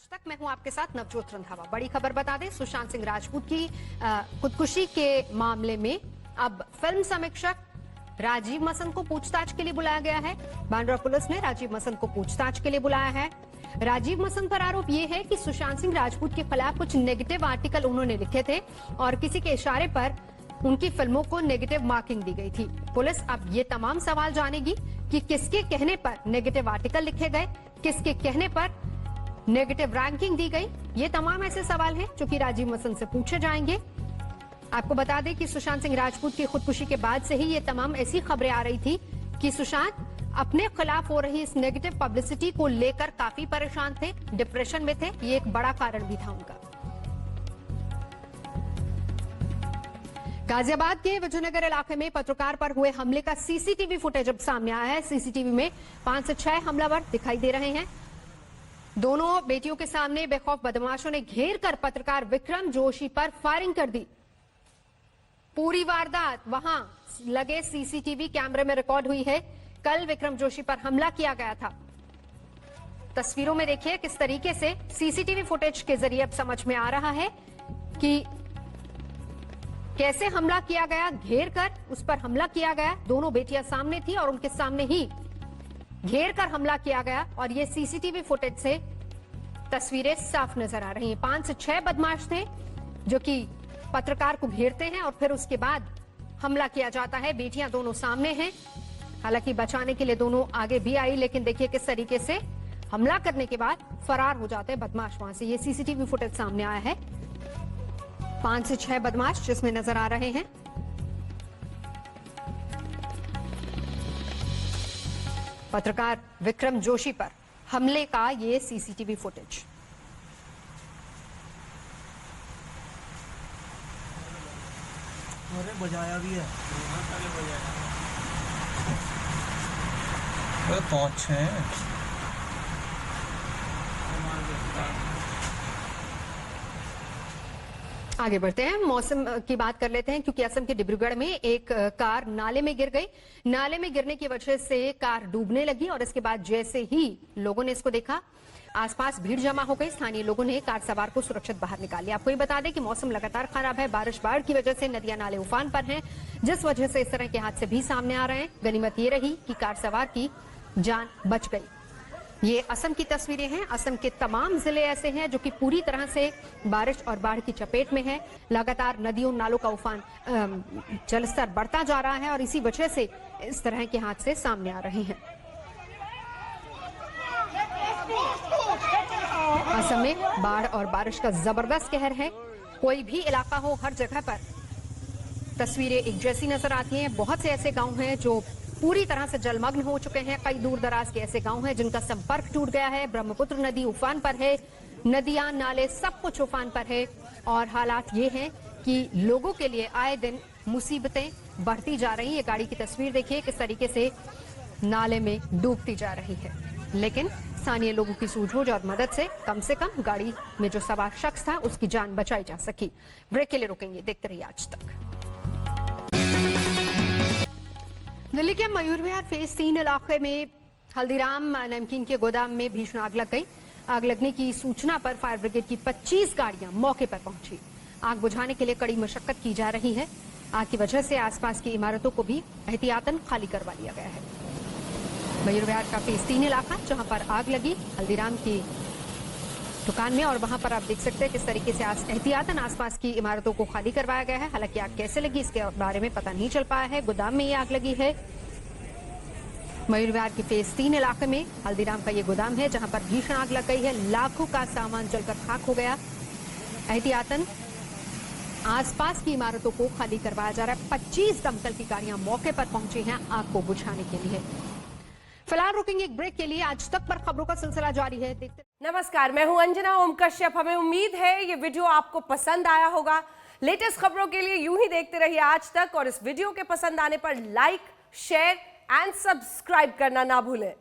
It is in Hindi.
आज तक मैं हूं आपके साथ नवजोत रंधावा। बड़ी खबर बता दें, सुशांत सिंह राजपूत की खुदकुशी के मामले में अब फिल्म समीक्षक राजीव मसंद को पूछताछ के लिए बुलाया गया है। बांद्रा पुलिस ने राजीव मसंद को पूछताछ के लिए बुलाया है। राजीव मसंद पर आरोप यह है कि सुशांत सिंह राजपूत के खिलाफ कुछ नेगेटिव आर्टिकल उन्होंने लिखे थे और किसी के इशारे पर उनकी फिल्मों को नेगेटिव मार्किंग दी गई थी। पुलिस अब ये तमाम सवाल जानेगी कि किसके कहने पर नेगेटिव आर्टिकल लिखे गए, किसके कहने पर नेगेटिव रैंकिंग दी गई। ये तमाम ऐसे सवाल हैं जो कि राजीव मसंद से पूछे जाएंगे। आपको बता दें कि सुशांत सिंह राजपूत की खुदकुशी के बाद से ही ये तमाम ऐसी खबरें आ रही थी कि सुशांत अपने खिलाफ हो रही इस नेगेटिव पब्लिसिटी को लेकर काफी परेशान थे, डिप्रेशन में थे। ये एक बड़ा कारण भी था उनका। गाजियाबाद के विजयनगर इलाके में पत्रकार पर हुए हमले का सीसीटीवी फुटेज अब सामने आया है। सीसीटीवी में 5 से 6 हमलावर दिखाई दे रहे हैं। दोनों बेटियों के सामने बेखौफ बदमाशों ने घेर कर पत्रकार विक्रम जोशी पर फायरिंग कर दी। पूरी वारदात वहां लगे सीसीटीवी कैमरे में रिकॉर्ड हुई है। कल विक्रम जोशी पर हमला किया गया था। तस्वीरों में देखिए किस तरीके से सीसीटीवी फुटेज के जरिए अब समझ में आ रहा है कि कैसे हमला किया गया, घेर कर उस पर हमला किया गया। दोनों बेटियां सामने थी और उनके सामने ही घेर कर हमला किया गया और ये सीसीटीवी फुटेज से तस्वीरें साफ नजर आ रही हैं। 5 से 6 बदमाश थे जो कि पत्रकार को घेरते हैं और फिर उसके बाद हमला किया जाता है। बेटियां दोनों सामने हैं, हालांकि बचाने के लिए दोनों आगे भी आई, लेकिन देखिए किस तरीके से हमला करने के बाद फरार हो जाते हैं बदमाश वहां से। ये सीसीटीवी फुटेज सामने आया है। 5 से 6 बदमाश जिसमें नजर आ रहे हैं। पत्रकार विक्रम जोशी पर हमले का ये सीसीटीवी फुटेज। अरे बजाया भी है। पहुंच है। आगे बढ़ते हैं, मौसम की बात कर लेते हैं क्योंकि असम के डिब्रूगढ़ में एक कार नाले में गिर गई। नाले में गिरने की वजह से कार डूबने लगी और इसके बाद जैसे ही लोगों ने इसको देखा, आसपास भीड़ जमा हो गई। स्थानीय लोगों ने कार सवार को सुरक्षित बाहर निकाल लिया। आपको ये बता दें कि मौसम लगातार खराब है। बारिश बाढ़ की वजह से नदियां नाले उफान पर हैं, जिस वजह से इस तरह के हादसे भी सामने आ रहे हैं। गनीमत ये रही कि कार सवार की जान बच गई। ये असम की तस्वीरें हैं। असम के तमाम जिले ऐसे हैं जो कि पूरी तरह से बारिश और बाढ़ की चपेट में है। लगातार नदियों नालों का उफान, जलस्तर बढ़ता जा रहा है और इसी वजह से इस तरह के हादसे सामने आ रहे हैं। असम में बाढ़ और बारिश का जबरदस्त कहर है। कोई भी इलाका हो, हर जगह पर तस्वीरें एक जैसी नजर आती हैं। बहुत से ऐसे गांव हैं जो पूरी तरह से जलमग्न हो चुके हैं। कई दूर दराज के ऐसे गांव हैं जिनका संपर्क टूट गया है। ब्रह्मपुत्र नदी उफान पर है, नदियां नाले सब कुछ उफान पर है और हालात ये हैं कि लोगों के लिए आए दिन मुसीबतें बढ़ती जा रही है। गाड़ी की तस्वीर देखिए किस तरीके से नाले में डूबती जा रही है, लेकिन स्थानीय लोगों की सूझबूझ और मदद से कम गाड़ी में जो सवार शख्स था उसकी जान बचाई जा सकी। ब्रेक के लिए रुकेंगे, देखते रहिए आज तक। दिल्ली के मयूर विहार फेज 3 इलाके में हल्दीराम नमकीन के गोदाम में भीषण आग लग गई। आग लगने की सूचना पर फायर ब्रिगेड की 25 गाड़ियां मौके पर पहुंची। आग बुझाने के लिए कड़ी मशक्कत की जा रही है। आग की वजह से आसपास की इमारतों को भी एहतियातन खाली करवा लिया गया है। मयूर विहार का फेज 3 इलाका जहां पर आग लगी हल्दीराम की दुकान में, और वहां पर आप देख सकते हैं किस तरीके से एहतियातन आसपास की इमारतों को खाली करवाया गया है। हालांकि आग कैसे लगी इसके बारे में पता नहीं चल पाया है। गोदाम में ये आग लगी है। मयूर विहार के फेज 3 इलाके में हल्दीराम का ये गोदाम है जहां पर भीषण आग लग गई है। लाखों का सामान जलकर खाक हो गया। एहतियातन आसपास की इमारतों को खाली करवाया जा रहा है। 25 दमकल की गाड़ियां मौके पर पहुंची हैं आग को बुझाने के लिए। फिलहाल रुकेंगे एक ब्रेक के लिए। आज तक पर खबरों का सिलसिला जारी है, देखते। नमस्कार, मैं हूं अंजना ओम कश्यप। हमें उम्मीद है ये वीडियो आपको पसंद आया होगा। लेटेस्ट खबरों के लिए यूं ही देखते रहिए आज तक और इस वीडियो के पसंद आने पर लाइक, शेयर एंड सब्सक्राइब करना ना भूलें।